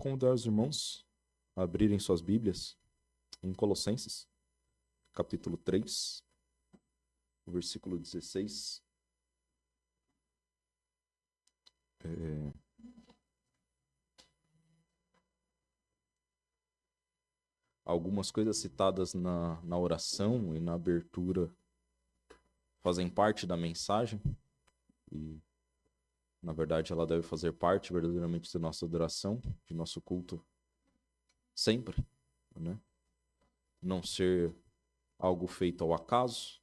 convidar os irmãos a abrirem suas Bíblias em Colossenses, capítulo 3, versículo 16. Algumas coisas citadas na oração e na abertura fazem parte da mensagem e, na verdade, ela deve fazer parte verdadeiramente da nossa adoração, de nosso culto sempre, né? Não ser algo feito ao acaso,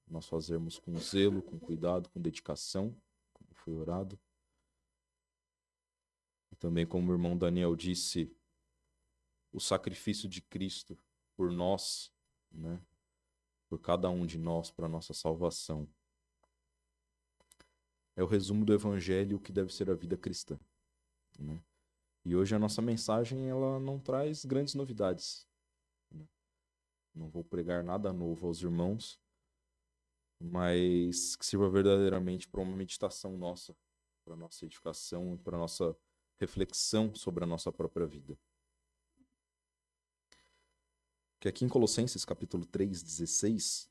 nós fazermos com zelo, com cuidado, com dedicação, como foi orado. E também, como o irmão Daniel disse, o sacrifício de Cristo por nós, né? Por cada um de nós, para a nossa salvação. É o resumo do Evangelho que deve ser a vida cristã, né? E hoje a nossa mensagem ela não traz grandes novidades, né? Não vou pregar nada novo aos irmãos, mas que sirva verdadeiramente para uma meditação nossa, para a nossa edificação e para a nossa reflexão sobre a nossa própria vida. Que aqui em Colossenses capítulo 3, 16,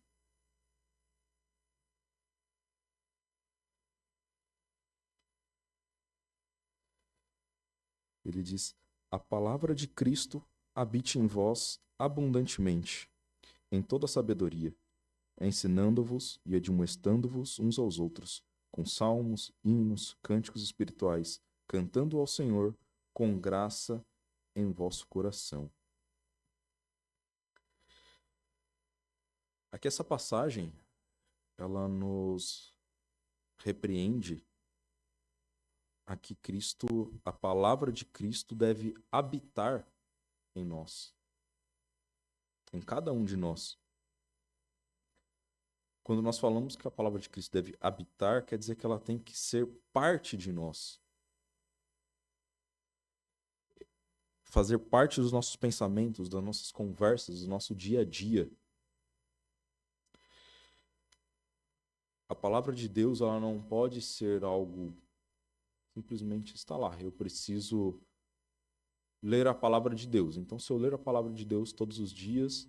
ele diz: a palavra de Cristo habite em vós abundantemente, em toda sabedoria, ensinando-vos e admoestando-vos uns aos outros, com salmos, hinos, cânticos espirituais, cantando ao Senhor com graça em vosso coração. Aqui essa passagem, ela nos repreende a que Cristo, a palavra de Cristo deve habitar em nós, em cada um de nós. Quando nós falamos que a palavra de Cristo deve habitar, quer dizer que ela tem que ser parte de nós. Fazer parte dos nossos pensamentos, das nossas conversas, do nosso dia a dia. A palavra de Deus, ela não pode ser algo simplesmente está lá. Eu preciso ler a palavra de Deus. Então, se eu ler a palavra de Deus todos os dias,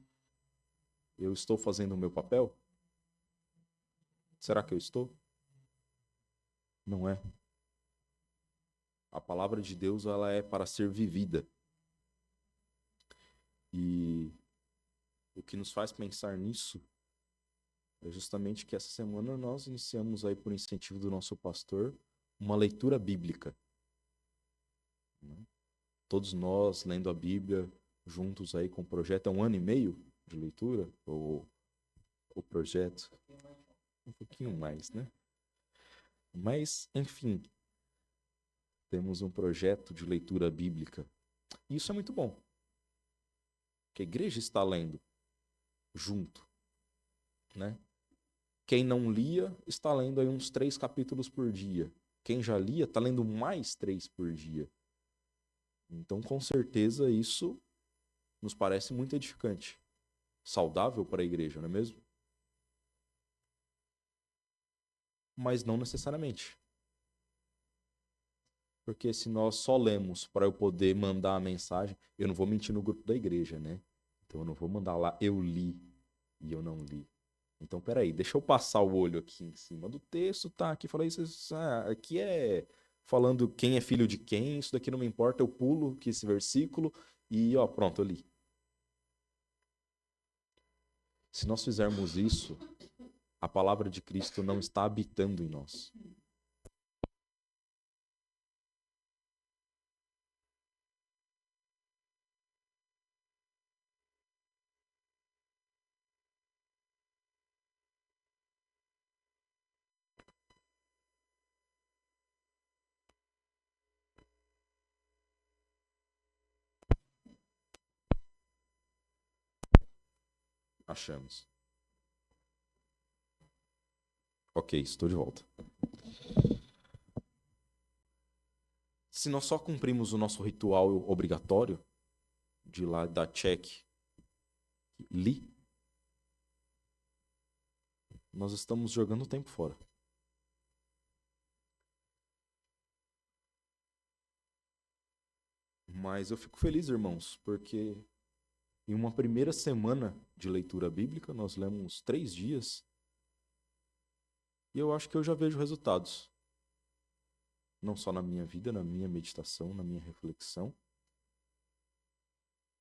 eu estou fazendo o meu papel? Será que eu estou? Não é. A palavra de Deus, ela é para ser vivida. E o que nos faz pensar nisso é justamente que essa semana nós iniciamos aí, por incentivo do nosso pastor, uma leitura bíblica. Todos nós lendo a Bíblia juntos aí com o projeto. É 1 ano e meio de leitura, o projeto. Um pouquinho mais, né? Mas, enfim, temos um projeto de leitura bíblica. E isso é muito bom. Que a igreja está lendo junto, né? Quem não lia está lendo aí uns 3 capítulos por dia. Quem já lia está lendo mais 3 por dia. Então, com certeza, isso nos parece muito edificante. Saudável para a igreja, não é mesmo? Mas não necessariamente. Porque se nós só lemos para eu poder mandar a mensagem, eu não vou mentir no grupo da igreja, né? Então eu não vou mandar lá, eu li e eu não li. Então, peraí, deixa eu passar o olho aqui em cima do texto, tá? Aqui falei isso, aqui é falando quem é filho de quem, isso daqui não me importa, eu pulo aqui esse versículo e, ó, pronto, eu li. Se nós fizermos isso, a palavra de Cristo não está habitando em nós. Achamos. Ok, estou de volta. Se nós só cumprimos o nosso ritual obrigatório, de lá dar check, li, nós estamos jogando o tempo fora. Mas eu fico feliz, irmãos, porque em uma primeira semana de leitura bíblica, nós lemos 3 dias, e eu acho que eu já vejo resultados. Não só na minha vida, na minha meditação, na minha reflexão,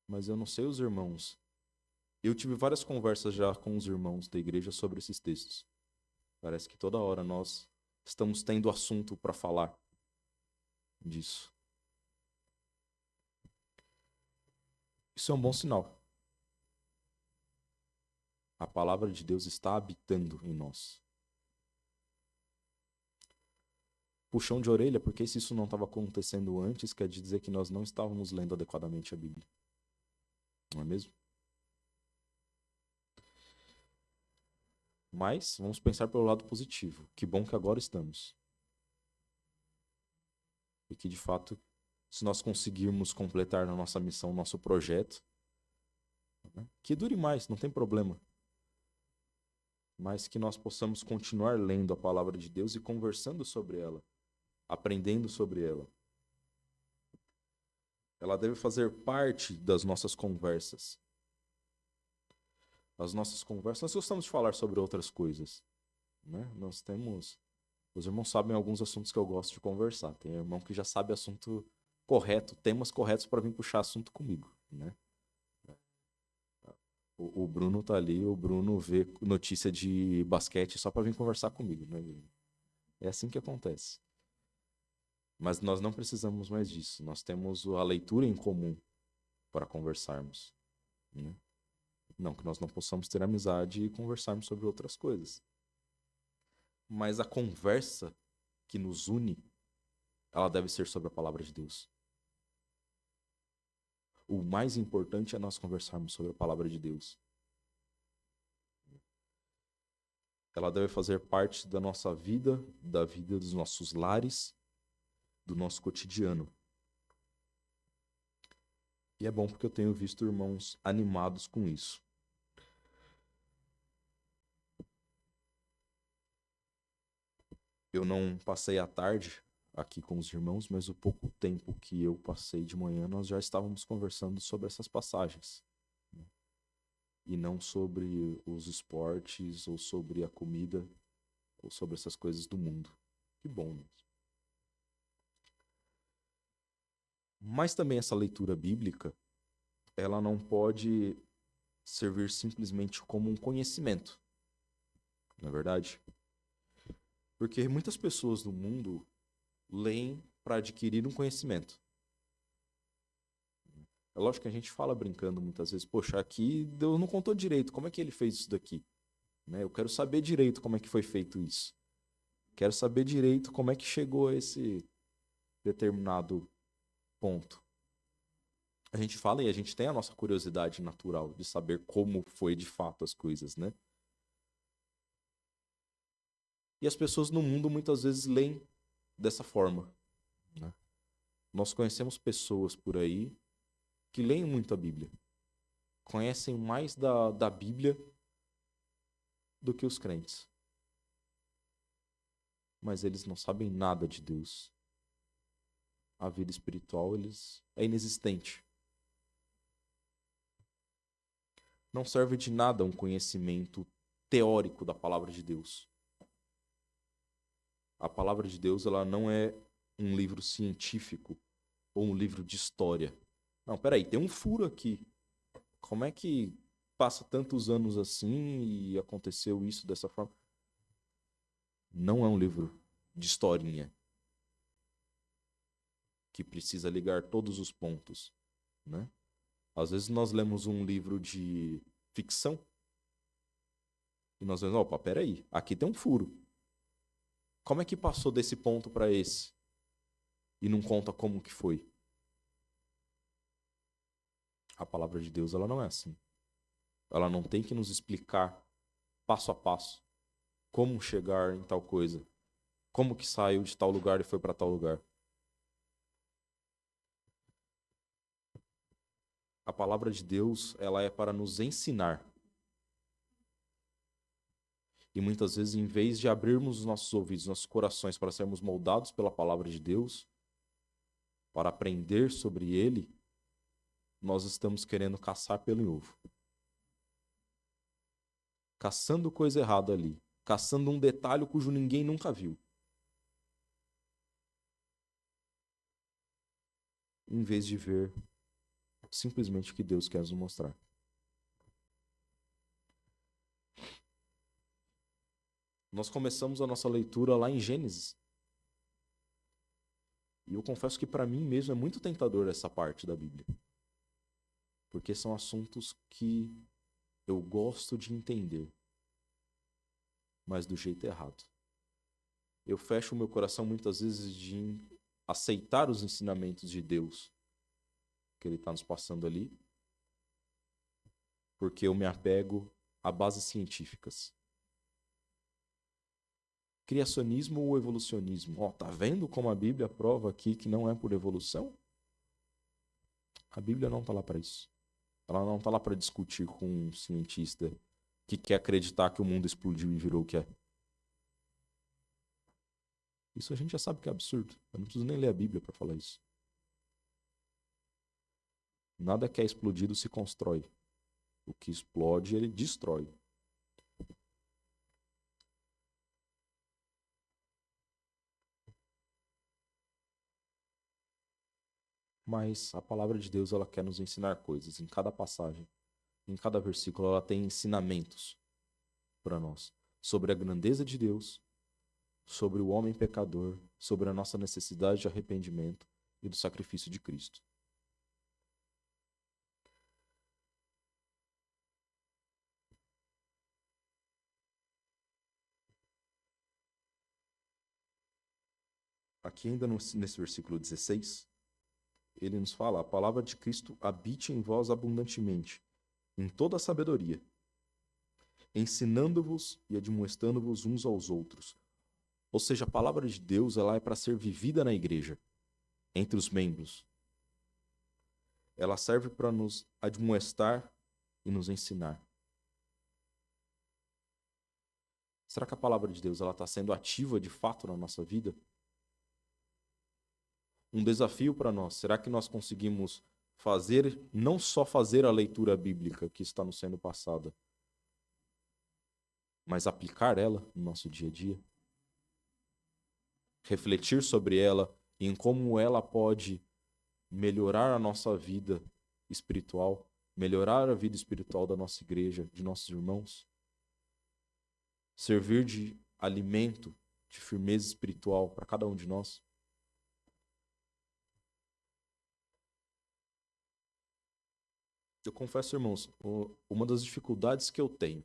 mas eu não sei os irmãos. Eu tive várias conversas já com os irmãos da igreja sobre esses textos. Parece que toda hora nós estamos tendo assunto para falar disso. Isso é um bom sinal. A palavra de Deus está habitando em nós. Puxão de orelha, porque se isso não estava acontecendo antes, quer dizer que nós não estávamos lendo adequadamente a Bíblia. Não é mesmo? Mas vamos pensar pelo lado positivo. Que bom que agora estamos. E que, de fato, se nós conseguirmos completar na nossa missão, nosso projeto, né, que dure mais, não tem problema. Mas que nós possamos continuar lendo a palavra de Deus e conversando sobre ela, aprendendo sobre ela. Ela deve fazer parte das nossas conversas. As nossas conversas, nós gostamos de falar sobre outras coisas, né? Nós temos, os irmãos sabem alguns assuntos que eu gosto de conversar. Tem irmão que já sabe assunto correto, temas corretos para vir puxar assunto comigo, né? O Bruno tá ali, o Bruno vê notícia de basquete só para vir conversar comigo, né? É assim que acontece. Mas nós não precisamos mais disso. Nós temos a leitura em comum para conversarmos, né? Não que nós não possamos ter amizade e conversarmos sobre outras coisas. Mas a conversa que nos une, ela deve ser sobre a palavra de Deus. O mais importante é nós conversarmos sobre a palavra de Deus. Ela deve fazer parte da nossa vida, da vida dos nossos lares, do nosso cotidiano. E é bom porque eu tenho visto irmãos animados com isso. Eu não passei a tarde aqui com os irmãos, mas o pouco tempo que eu passei de manhã, nós já estávamos conversando sobre essas passagens. E não sobre os esportes, ou sobre a comida, ou sobre essas coisas do mundo. Que bom, né? Mas também essa leitura bíblica, ela não pode servir simplesmente como um conhecimento, não é verdade? Porque muitas pessoas no mundo leem para adquirir um conhecimento. É lógico que a gente fala brincando muitas vezes, poxa, aqui Deus não contou direito, como é que ele fez isso daqui? Né? Eu quero saber direito como é que foi feito isso. Quero saber direito como é que chegou a esse determinado ponto. A gente fala e a gente tem a nossa curiosidade natural de saber como foi de fato as coisas, né? E as pessoas no mundo muitas vezes leem dessa forma, né? Nós conhecemos pessoas por aí que leem muito a Bíblia. Conhecem mais da Bíblia do que os crentes. Mas eles não sabem nada de Deus. A vida espiritual é inexistente. Não serve de nada um conhecimento teórico da palavra de Deus. A palavra de Deus, ela não é um livro científico ou um livro de história. Não, peraí, tem um furo aqui. Como é que passa tantos anos assim e aconteceu isso dessa forma? Não é um livro de historinha que precisa ligar todos os pontos, né? Às vezes nós lemos um livro de ficção e nós vemos, opa, peraí, aqui tem um furo. Como é que passou desse ponto para esse? E não conta como que foi. A palavra de Deus, ela não é assim. Ela não tem que nos explicar passo a passo como chegar em tal coisa, como que saiu de tal lugar e foi para tal lugar. A palavra de Deus, ela é para nos ensinar. E muitas vezes, em vez de abrirmos os nossos ouvidos, nossos corações para sermos moldados pela palavra de Deus, para aprender sobre ele, nós estamos querendo caçar pelo em ovo. Caçando coisa errada ali. Caçando um detalhe cujo ninguém nunca viu. Em vez de ver simplesmente o que Deus quer nos mostrar. Nós começamos a nossa leitura lá em Gênesis. E eu confesso que para mim mesmo é muito tentador essa parte da Bíblia. Porque são assuntos que eu gosto de entender, mas do jeito errado. Eu fecho o meu coração muitas vezes de aceitar os ensinamentos de Deus que Ele está nos passando ali, porque eu me apego a bases científicas. Criacionismo ou evolucionismo? Ó, tá vendo como a Bíblia prova aqui que não é por evolução? A Bíblia não está lá para isso. Ela não está lá para discutir com um cientista que quer acreditar que o mundo explodiu e virou o que é. Isso a gente já sabe que é absurdo. Eu não preciso nem ler a Bíblia para falar isso. Nada que é explodido se constrói. O que explode, ele destrói. Mas a palavra de Deus, ela quer nos ensinar coisas. Em cada passagem, em cada versículo, ela tem ensinamentos para nós. Sobre a grandeza de Deus, sobre o homem pecador, sobre a nossa necessidade de arrependimento e do sacrifício de Cristo. Aqui ainda nesse versículo 16, ele nos fala: a palavra de Cristo habite em vós abundantemente, em toda a sabedoria, ensinando-vos e admoestando-vos uns aos outros. Ou seja, a palavra de Deus, ela é para ser vivida na igreja, entre os membros. Ela serve para nos admoestar e nos ensinar. Será que a palavra de Deus ela está sendo ativa de fato na nossa vida? Um desafio para nós. Será que nós conseguimos fazer, não só fazer a leitura bíblica que está nos sendo passada, mas aplicar ela no nosso dia a dia? Refletir sobre ela e em como ela pode melhorar a nossa vida espiritual, melhorar a vida espiritual da nossa igreja, de nossos irmãos? Servir de alimento, de firmeza espiritual para cada um de nós? Eu confesso, irmãos, uma das dificuldades que eu tenho,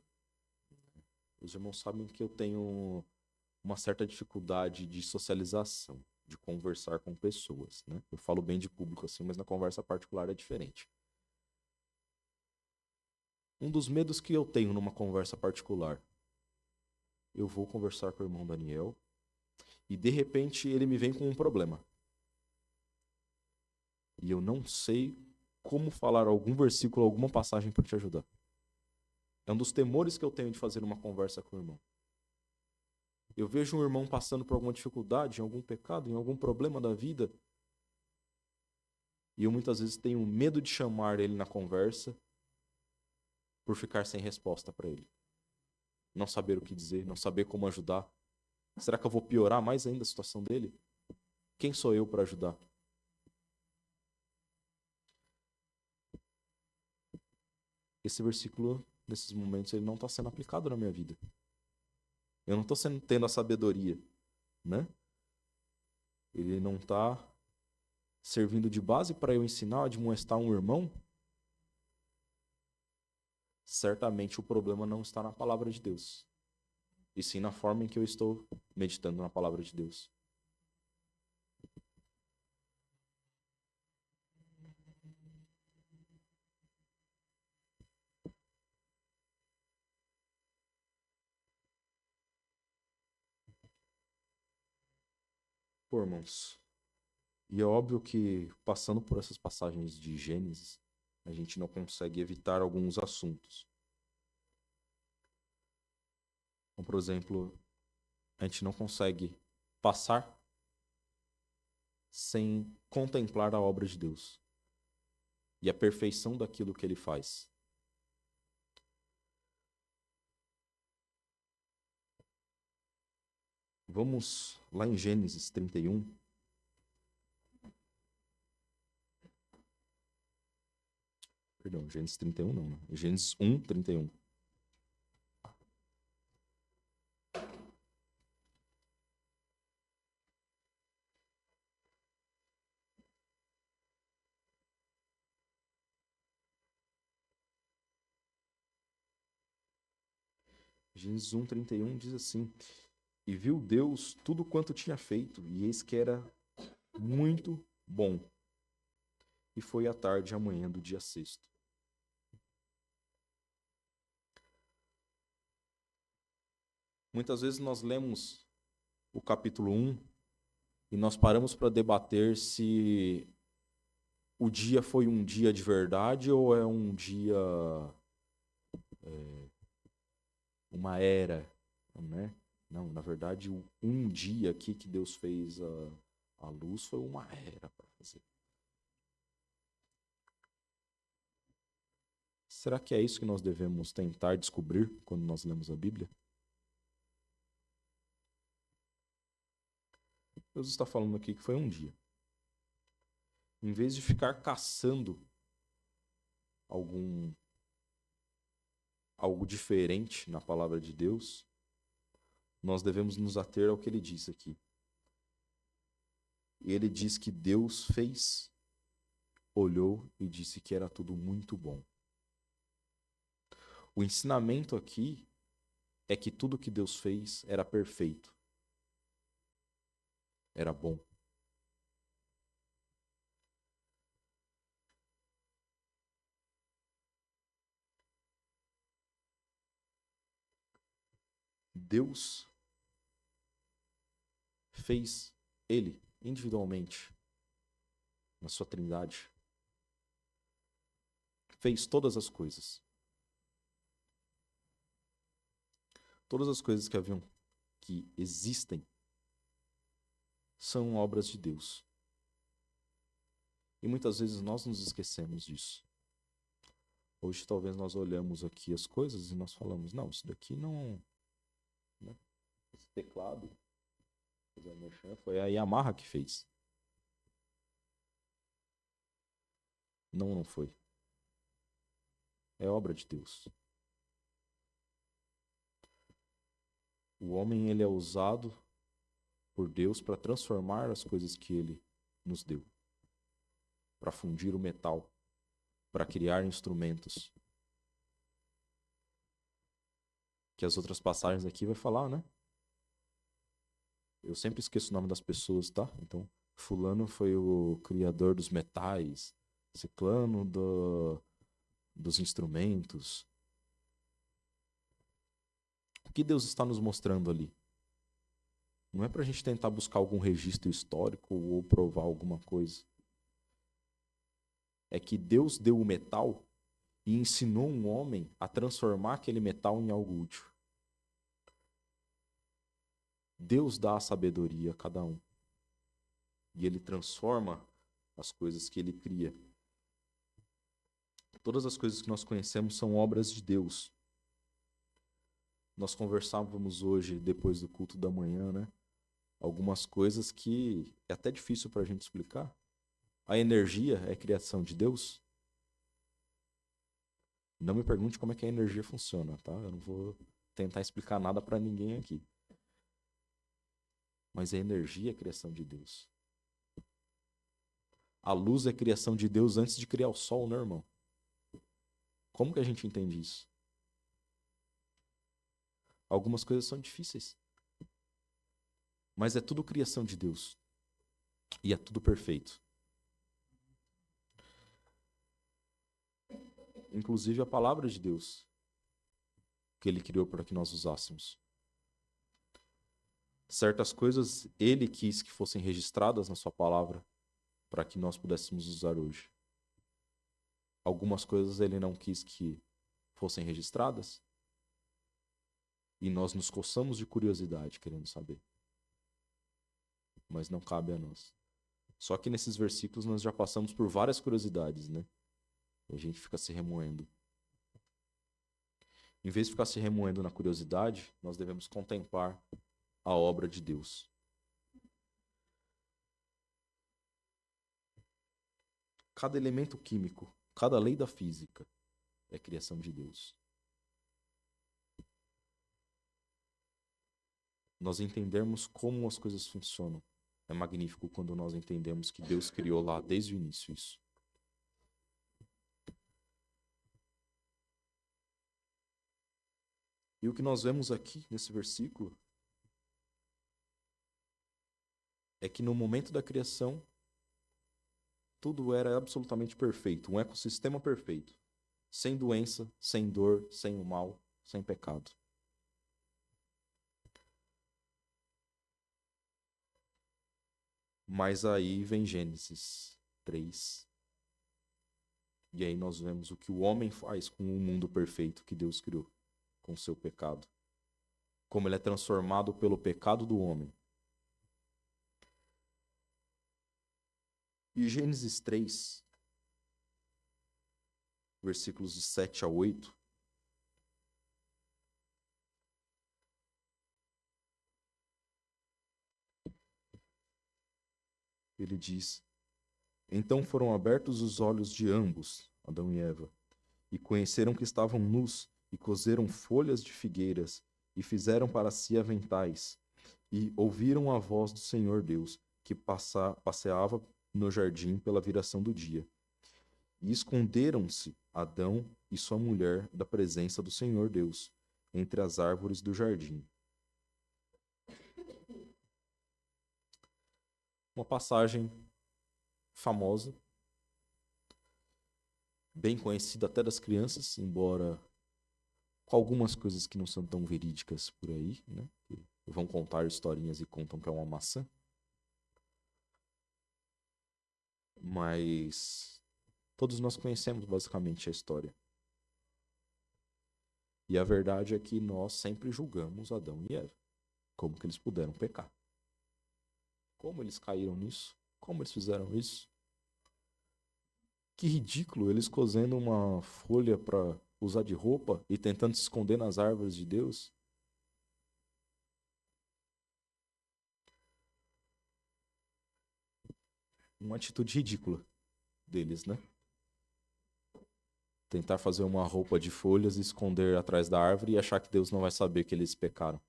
os irmãos sabem que eu tenho uma certa dificuldade de socialização, de conversar com pessoas, né? Eu falo bem de público assim, mas na conversa particular é diferente. Um dos medos que eu tenho numa conversa particular, eu vou conversar com o irmão Daniel e de repente ele me vem com um problema. E eu não sei como falar algum versículo, alguma passagem para te ajudar. É um dos temores que eu tenho de fazer uma conversa com o irmão. Eu vejo um irmão passando por alguma dificuldade, em algum pecado, em algum problema da vida, e eu muitas vezes tenho medo de chamar ele na conversa por ficar sem resposta para ele. Não saber o que dizer, não saber como ajudar. Será que eu vou piorar mais ainda a situação dele? Quem sou eu para ajudar? Esse versículo, nesses momentos, ele não está sendo aplicado na minha vida. Eu não estou tendo a sabedoria, né? Ele não está servindo de base para eu ensinar a admoestar um irmão. Certamente o problema não está na palavra de Deus, e sim na forma em que eu estou meditando na palavra de Deus. Pô, irmãos, e é óbvio que passando por essas passagens de Gênesis, a gente não consegue evitar alguns assuntos. Como, por exemplo, a gente não consegue passar sem contemplar a obra de Deus e a perfeição daquilo que ele faz. Vamos lá em Gênesis 31. Perdão, Gênesis 31 não, né? Gênesis 1, 31. Gênesis 1, 31 diz assim: E viu Deus tudo quanto tinha feito, e eis que era muito bom. E foi a tarde e a manhã do dia sexto. Muitas vezes nós lemos o capítulo 1 e nós paramos para debater se o dia foi um dia de verdade ou é um dia, uma era, né? Não, na verdade, um dia aqui que Deus fez a luz foi uma era para fazer. Será que é isso que nós devemos tentar descobrir quando nós lemos a Bíblia? Deus está falando aqui que foi um dia. Em vez de ficar caçando algo diferente na palavra de Deus, nós devemos nos ater ao que ele diz aqui. E ele diz que Deus fez, olhou e disse que era tudo muito bom. O ensinamento aqui é que tudo que Deus fez era perfeito. Era bom. Deus fez ele individualmente, na sua trindade. Fez todas as coisas. Todas as coisas que existem são obras de Deus. E muitas vezes nós nos esquecemos disso. Hoje talvez nós olhamos aqui as coisas e nós falamos, não, isso daqui não... Né? Esse teclado, foi a Yamaha que fez. Não, não foi. É obra de Deus. O homem, ele é usado por Deus para transformar as coisas que ele nos deu. Para fundir o metal. Para criar instrumentos. Que as outras passagens aqui vai falar, né? Eu sempre esqueço o nome das pessoas, tá? Então, fulano foi o criador dos metais. Ciclano dos instrumentos. O que Deus está nos mostrando ali? Não é para a gente tentar buscar algum registro histórico ou provar alguma coisa. É que Deus deu o metal e ensinou um homem a transformar aquele metal em algo útil. Deus dá a sabedoria a cada um. E ele transforma as coisas que ele cria. Todas as coisas que nós conhecemos são obras de Deus. Nós conversávamos hoje, depois do culto da manhã, né? Algumas coisas que é até difícil para a gente explicar. A energia é criação de Deus? Não me pergunte como é que a energia funciona, tá? Eu não vou tentar explicar nada para ninguém aqui. Mas a energia é criação de Deus. A luz é criação de Deus antes de criar o sol, né, irmão? Como que a gente entende isso? Algumas coisas são difíceis. Mas é tudo criação de Deus. E é tudo perfeito. Inclusive a palavra de Deus, que ele criou para que nós usássemos. Certas coisas ele quis que fossem registradas na sua palavra para que nós pudéssemos usar hoje. Algumas coisas ele não quis que fossem registradas e nós nos coçamos de curiosidade querendo saber. Mas não cabe a nós. Só que nesses versículos nós já passamos por várias curiosidades, né? E a gente fica se remoendo. Em vez de ficar se remoendo na curiosidade, nós devemos contemplar a obra de Deus. Cada elemento químico, cada lei da física é criação de Deus. Nós entendermos como as coisas funcionam. É magnífico quando nós entendemos que Deus criou lá desde o início isso. E o que nós vemos aqui nesse versículo é que no momento da criação, tudo era absolutamente perfeito, um ecossistema perfeito, sem doença, sem dor, sem o mal, sem pecado. Mas aí vem Gênesis 3. E aí nós vemos o que o homem faz com o mundo perfeito que Deus criou, com o seu pecado. Como ele é transformado pelo pecado do homem. E Gênesis 3, versículos de 7 a 8, ele diz: Então foram abertos os olhos de ambos, Adão e Eva, e conheceram que estavam nus, e coseram folhas de figueiras, e fizeram para si aventais, e ouviram a voz do Senhor Deus, que passeava no jardim pela viração do dia. E esconderam-se Adão e sua mulher da presença do Senhor Deus, entre as árvores do jardim. Uma passagem famosa, bem conhecida até das crianças, embora com algumas coisas que não são tão verídicas por aí, né? Que vão contar historinhas e contam que é uma maçã. Mas todos nós conhecemos basicamente a história. E a verdade é que nós sempre julgamos Adão e Eva. Como que eles puderam pecar? Como eles caíram nisso? Como eles fizeram isso? Que ridículo, eles cosendo uma folha para usar de roupa e tentando se esconder nas árvores de Deus. Uma atitude ridícula deles, né? Tentar fazer uma roupa de folhas e esconder atrás da árvore e achar que Deus não vai saber que eles pecaram.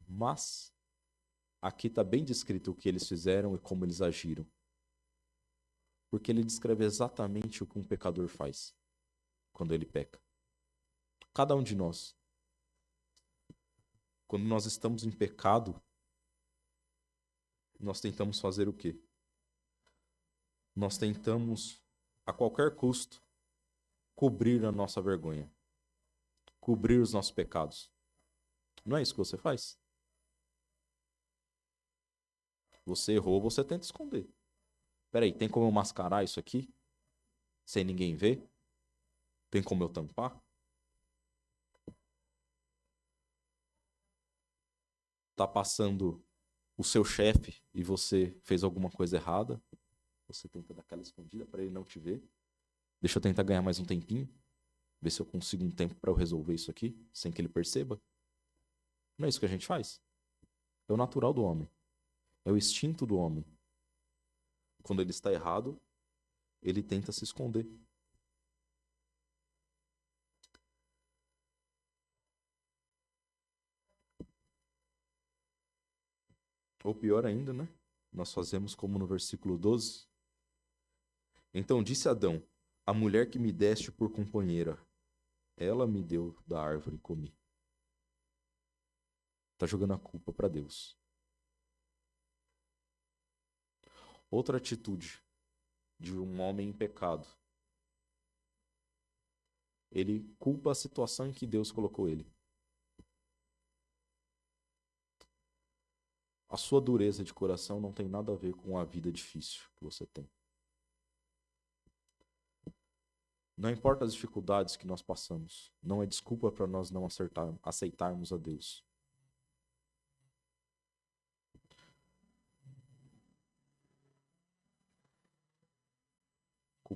Mas aqui está bem descrito o que eles fizeram e como eles agiram. Porque ele descreve exatamente o que um pecador faz quando ele peca. Cada um de nós. Quando nós estamos em pecado, nós tentamos fazer o quê? Nós tentamos, a qualquer custo, cobrir a nossa vergonha. Cobrir os nossos pecados. Não é isso que você faz? Você errou, você tenta esconder. Peraí, tem como eu mascarar isso aqui? Sem ninguém ver? Tem como eu tampar? Tá passando o seu chefe e você fez alguma coisa errada? Você tenta dar aquela escondida para ele não te ver? Deixa eu tentar ganhar mais um tempinho. Ver se eu consigo um tempo para eu resolver isso aqui, sem que ele perceba. Não é isso que a gente faz? É o natural do homem. É o instinto do homem. Quando ele está errado, ele tenta se esconder. Ou pior ainda, né? Nós fazemos como no versículo 12. Então disse Adão: A mulher que me deste por companheira, ela me deu da árvore e comi. Está jogando a culpa para Deus. Outra atitude de um homem em pecado. Ele culpa a situação em que Deus colocou ele. A sua dureza de coração não tem nada a ver com a vida difícil que você tem. Não importa as dificuldades que nós passamos, não é desculpa para nós não aceitarmos a Deus.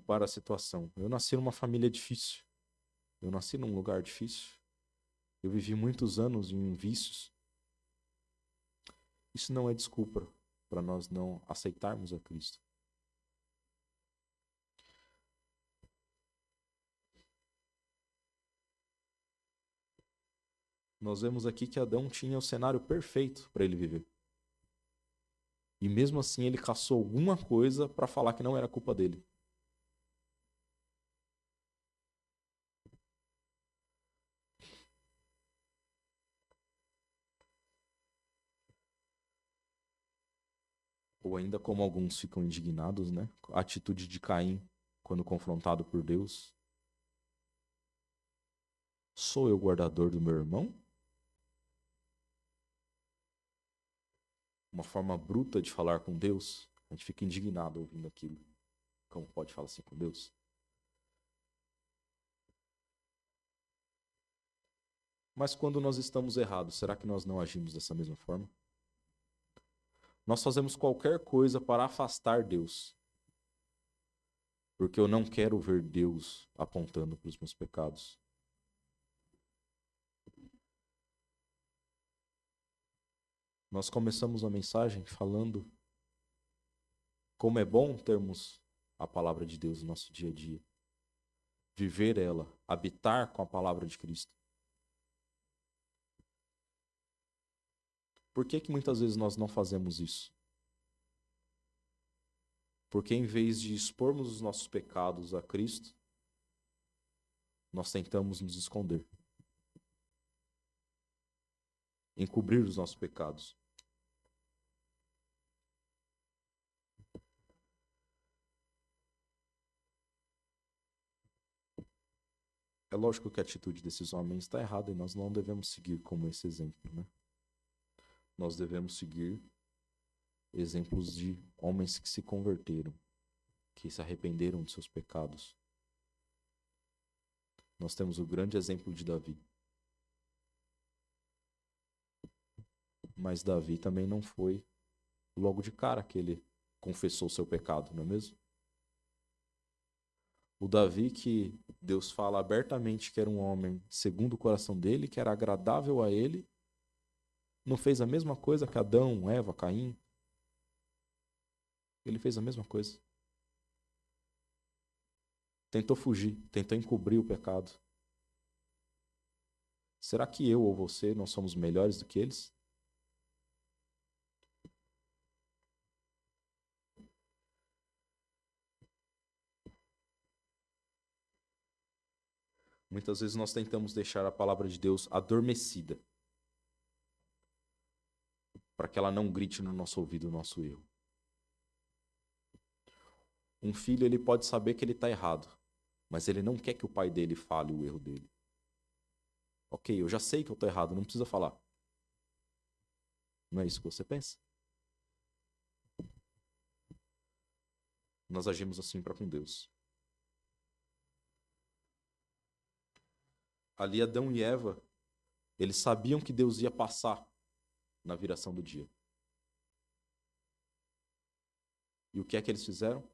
culpar a situação. Eu nasci numa família difícil. Eu nasci num lugar difícil. Eu vivi muitos anos em vícios. Isso não é desculpa para nós não aceitarmos a Cristo. Nós vemos aqui que Adão tinha o cenário perfeito para ele viver. E mesmo assim ele caçou alguma coisa para falar que não era culpa dele. Ou ainda como alguns ficam indignados, né? A atitude de Caim quando confrontado por Deus. Sou eu guardador do meu irmão? Uma forma bruta de falar com Deus. A gente fica indignado ouvindo aquilo. Como pode falar assim com Deus? Mas quando nós estamos errados, será que nós não agimos dessa mesma forma? Nós fazemos qualquer coisa para afastar Deus. Porque eu não quero ver Deus apontando para os meus pecados. Nós começamos a mensagem falando como é bom termos a palavra de Deus no nosso dia a dia. Viver ela, habitar com a palavra de Cristo. Por que muitas vezes nós não fazemos isso? Porque em vez de expormos os nossos pecados a Cristo, nós tentamos nos esconder. Encobrir os nossos pecados. É lógico que a atitude desses homens está errada e nós não devemos seguir como esse exemplo, né? Nós devemos seguir exemplos de homens que se converteram, que se arrependeram de seus pecados. Nós temos o grande exemplo de Davi. Mas Davi também não foi logo de cara que ele confessou seu pecado, não é mesmo? O Davi que Deus fala abertamente que era um homem segundo o coração dele, que era agradável a ele, não fez a mesma coisa que Adão, Eva, Caim? Ele fez a mesma coisa. Tentou fugir, tentou encobrir o pecado. Será que eu ou você não somos melhores do que eles? Muitas vezes nós tentamos deixar a palavra de Deus adormecida, para que ela não grite no nosso ouvido o nosso erro. Um filho, ele pode saber que ele está errado, mas ele não quer que o pai dele fale o erro dele. Ok, eu já sei que eu estou errado, não precisa falar. Não é isso que você pensa? Nós agimos assim para com Deus. Ali Adão e Eva, eles sabiam que Deus ia passar na viração do dia. E o que é que eles fizeram?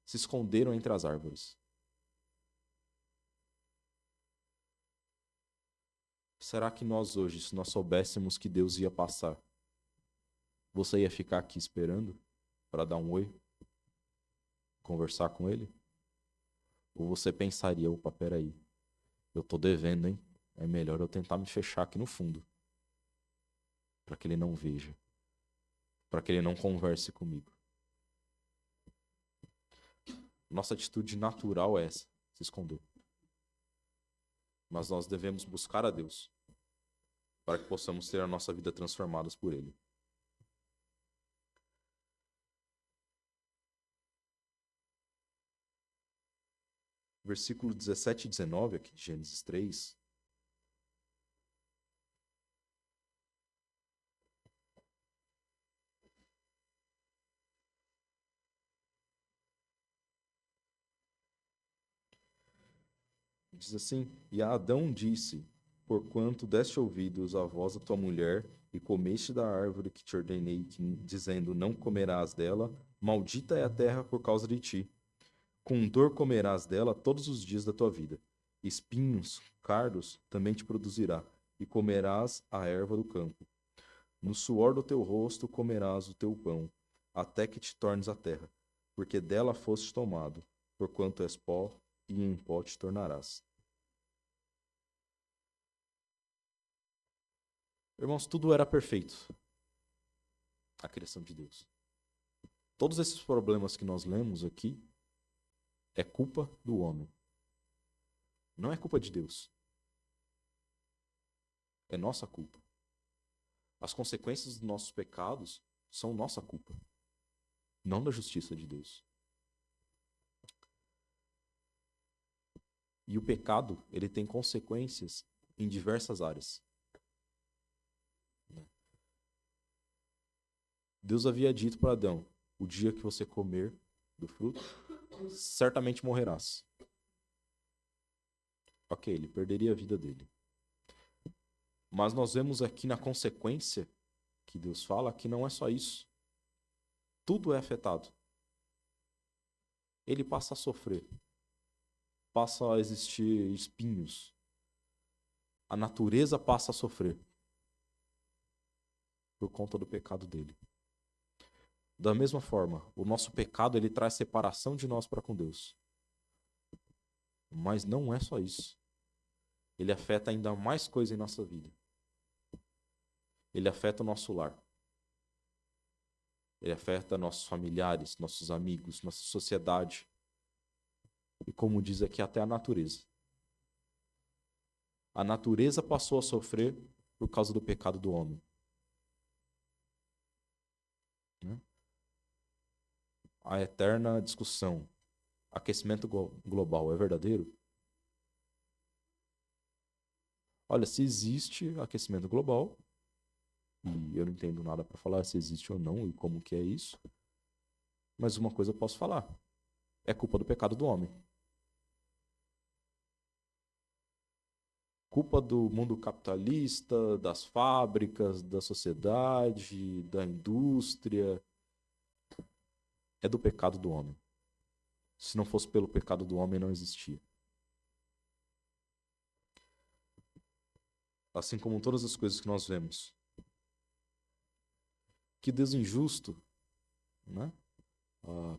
Se esconderam entre as árvores. Será que nós hoje, se nós soubéssemos que Deus ia passar, você ia ficar aqui esperando para dar um oi? Conversar com ele? Ou você pensaria, opa, peraí, eu tô devendo, hein? É melhor eu tentar me fechar aqui no fundo, para que ele não veja, para que ele não converse comigo. Nossa atitude natural é essa, se esconder. Mas nós devemos buscar a Deus, para que possamos ter a nossa vida transformada por Ele. Versículo 17 e 19, aqui de Gênesis 3. Diz assim: E a Adão disse: Porquanto deste ouvidos à voz da tua mulher, e comeste da árvore que te ordenei, dizendo: Não comerás dela, maldita é a terra por causa de ti. Com dor comerás dela todos os dias da tua vida. Espinhos, cardos também te produzirá, e comerás a erva do campo. No suor do teu rosto comerás o teu pão, até que te tornes a terra, porque dela foste tomado, porquanto és pó, e em pó te tornarás. Irmãos, tudo era perfeito. A criação de Deus. Todos esses problemas que nós lemos aqui é culpa do homem. Não é culpa de Deus. É nossa culpa. As consequências dos nossos pecados são nossa culpa, não da justiça de Deus. E o pecado, ele tem consequências em diversas áreas. Deus havia dito para Adão: o dia que você comer do fruto, certamente morrerás. Ok, ele perderia a vida dele. Mas nós vemos aqui na consequência que Deus fala que não é só isso. Tudo é afetado. Ele passa a sofrer. Passa a existir espinhos. A natureza passa a sofrer por conta do pecado dele. Da mesma forma, o nosso pecado ele traz separação de nós para com Deus. Mas não é só isso. Ele afeta ainda mais coisa em nossa vida. Ele afeta o nosso lar. Ele afeta nossos familiares, nossos amigos, nossa sociedade. E como diz aqui, até a natureza. A natureza passou a sofrer por causa do pecado do homem. A eterna discussão. Aquecimento global é verdadeiro? Olha, se existe aquecimento global, e eu não entendo nada para falar se existe ou não e como que é isso, mas uma coisa eu posso falar. É culpa do pecado do homem. Culpa do mundo capitalista, das fábricas, da sociedade, da indústria. É do pecado do homem. Se não fosse pelo pecado do homem, não existia. Assim como todas as coisas que nós vemos. Que Deus injusto, né?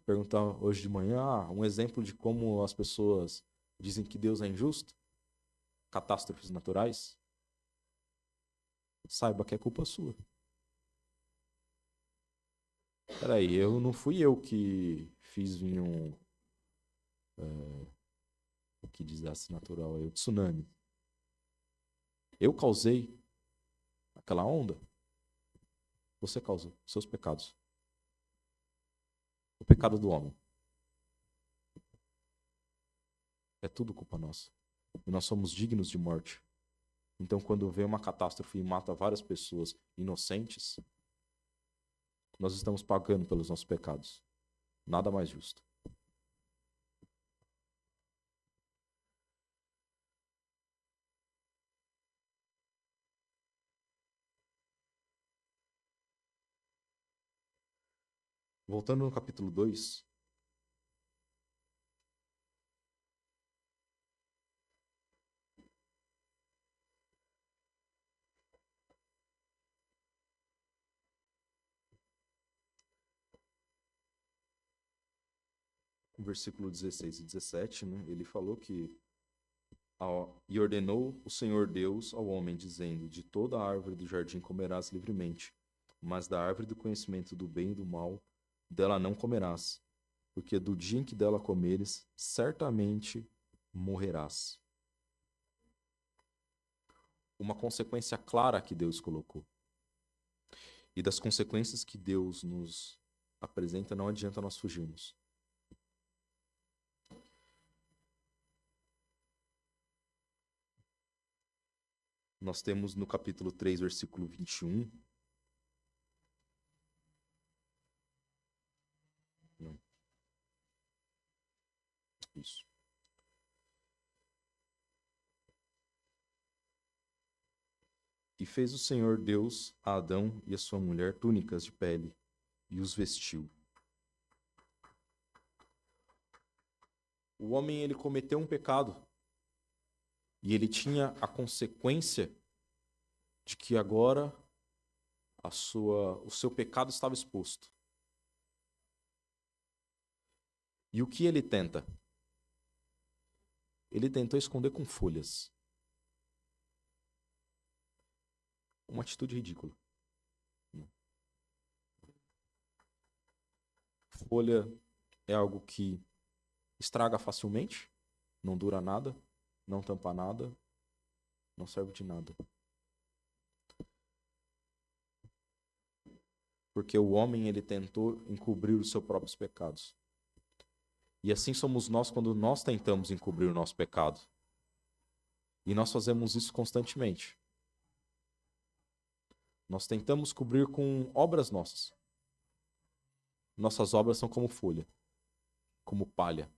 Perguntar hoje de manhã, um exemplo de como as pessoas dizem que Deus é injusto. Catástrofes naturais. Saiba que é culpa sua. Peraí, não fui eu que fiz vir que desastre natural aí, o tsunami. Eu causei aquela onda? Você causou seus pecados. O pecado do homem. É tudo culpa nossa. E nós somos dignos de morte. Então, quando vem uma catástrofe e mata várias pessoas inocentes, nós estamos pagando pelos nossos pecados. Nada mais justo. Voltando no capítulo 2. Versículo 16 e 17, né? Ele falou que e ordenou o Senhor Deus ao homem, dizendo: de toda a árvore do jardim comerás livremente, mas da árvore do conhecimento do bem e do mal, dela não comerás, porque do dia em que dela comeres, certamente morrerás. Uma consequência clara que Deus colocou. E das consequências que Deus nos apresenta, não adianta nós fugirmos. Nós temos no capítulo 3, versículo 21. Não. Isso. E fez o Senhor Deus a Adão e a sua mulher túnicas de pele, e os vestiu. O homem, ele cometeu um pecado. E ele tinha a consequência de que agora o seu pecado estava exposto. E o que ele tenta? Ele tentou esconder com folhas. Uma atitude ridícula. Folha é algo que estraga facilmente, não dura nada, não tampa nada, não serve de nada. Porque o homem, ele tentou encobrir os seus próprios pecados. E assim somos nós quando nós tentamos encobrir o nosso pecado. E nós fazemos isso constantemente. Nós tentamos cobrir com obras nossas. Nossas obras são como folha, como palha.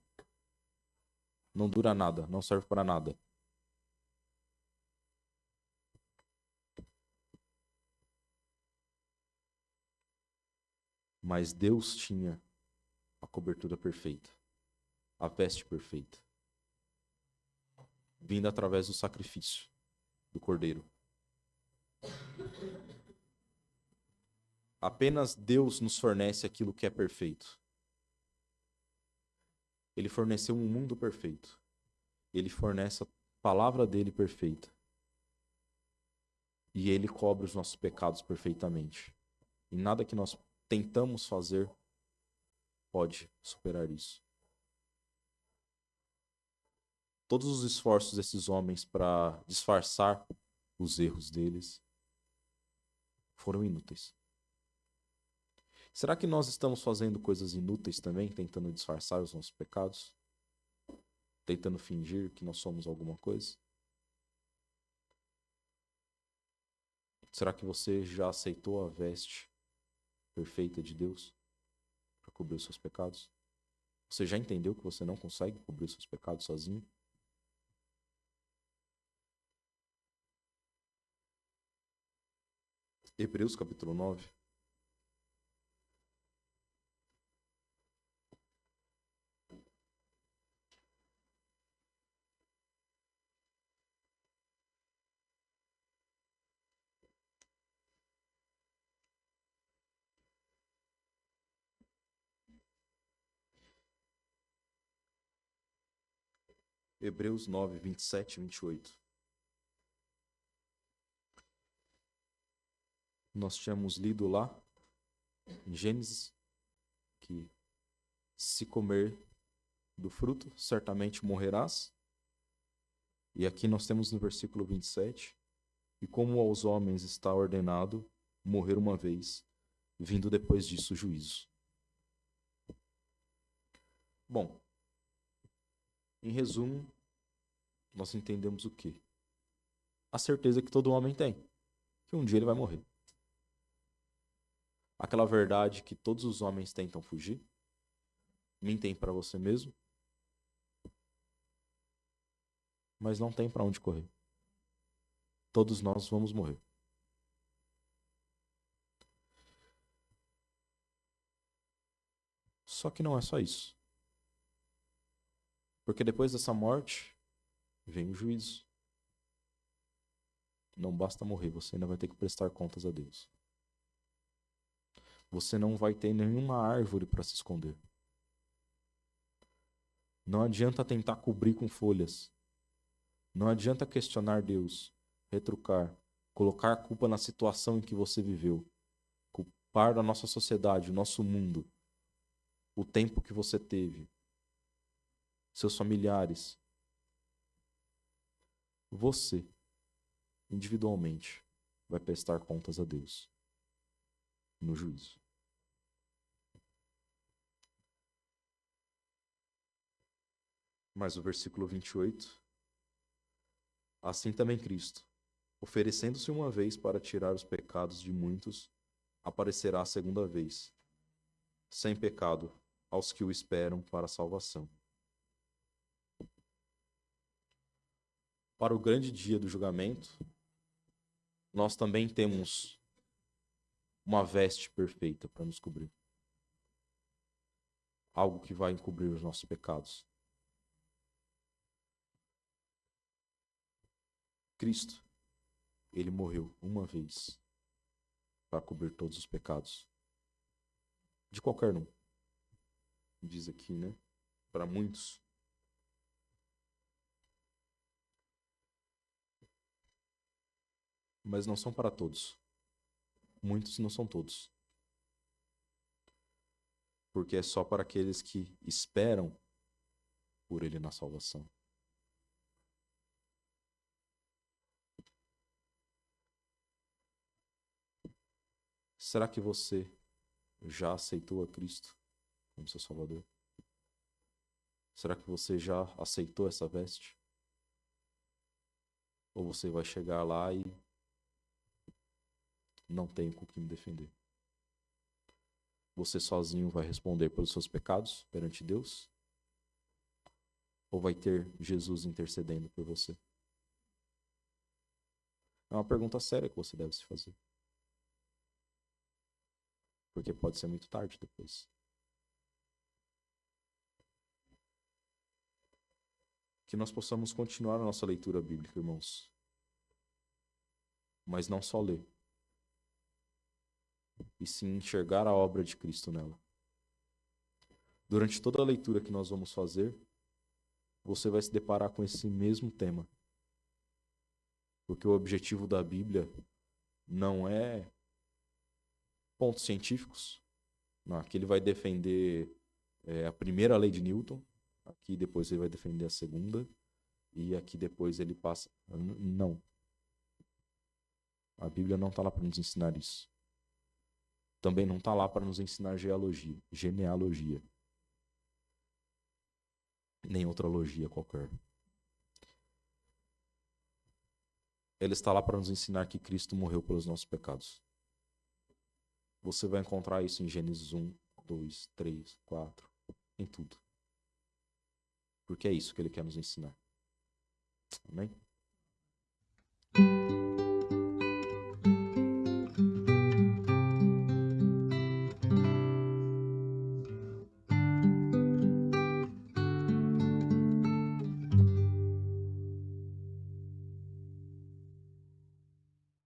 Não dura nada, não serve para nada. Mas Deus tinha a cobertura perfeita, a veste perfeita, vinda através do sacrifício do Cordeiro. Apenas Deus nos fornece aquilo que é perfeito. Ele forneceu um mundo perfeito. Ele fornece a palavra dele perfeita. E ele cobre os nossos pecados perfeitamente. E nada que nós tentamos fazer pode superar isso. Todos os esforços desses homens para disfarçar os erros deles foram inúteis. Será que nós estamos fazendo coisas inúteis também, tentando disfarçar os nossos pecados? Tentando fingir que nós somos alguma coisa? Será que você já aceitou a veste perfeita de Deus para cobrir os seus pecados? Você já entendeu que você não consegue cobrir os seus pecados sozinho? Hebreus capítulo 9. Hebreus 9, 27 e 28. Nós tínhamos lido lá, em Gênesis, que se comer do fruto, certamente morrerás. E aqui nós temos no versículo 27, e como aos homens está ordenado morrer uma vez, vindo depois disso o juízo. Bom, em resumo, nós entendemos o quê? A certeza que todo homem tem, que um dia ele vai morrer. Aquela verdade que todos os homens tentam fugir, mentem para você mesmo, mas não tem para onde correr. Todos nós vamos morrer. Só que não é só isso. Porque depois dessa morte, vem o juízo. Não basta morrer, você ainda vai ter que prestar contas a Deus. Você não vai ter nenhuma árvore para se esconder. Não adianta tentar cobrir com folhas. Não adianta questionar Deus, retrucar, colocar a culpa na situação em que você viveu, culpar a nossa sociedade, o nosso mundo, o tempo que você teve, seus familiares. Você, individualmente, vai prestar contas a Deus no juízo. Mas o versículo 28, assim também Cristo, oferecendo-se uma vez para tirar os pecados de muitos, aparecerá a segunda vez, sem pecado, aos que o esperam para a salvação. Para o grande dia do julgamento, nós também temos uma veste perfeita para nos cobrir. Algo que vai encobrir os nossos pecados. Cristo, ele morreu uma vez para cobrir todos os pecados. De qualquer um. Diz aqui, né? Para muitos. Mas não são para todos. Muitos não são todos. Porque é só para aqueles que esperam por ele na salvação. Será que você já aceitou a Cristo como seu Salvador? Será que você já aceitou essa veste? Ou você vai chegar lá e não tem com o que me defender? Você sozinho vai responder pelos seus pecados perante Deus? Ou vai ter Jesus intercedendo por você? É uma pergunta séria que você deve se fazer. Porque pode ser muito tarde depois. Que nós possamos continuar a nossa leitura bíblica, irmãos. Mas não só ler. E sim enxergar a obra de Cristo nela. Durante toda a leitura que nós vamos fazer, você vai se deparar com esse mesmo tema. Porque o objetivo da Bíblia não é pontos científicos. Não, aqui ele vai defender a primeira lei de Newton. Aqui depois ele vai defender a segunda. E aqui depois ele passa... Não. A Bíblia não está lá para nos ensinar isso. Também não está lá para nos ensinar genealogia. Nem outra logia qualquer. Ele está lá para nos ensinar que Cristo morreu pelos nossos pecados. Você vai encontrar isso em Gênesis 1, 2, 3, 4, em tudo. Porque é isso que ele quer nos ensinar. Amém?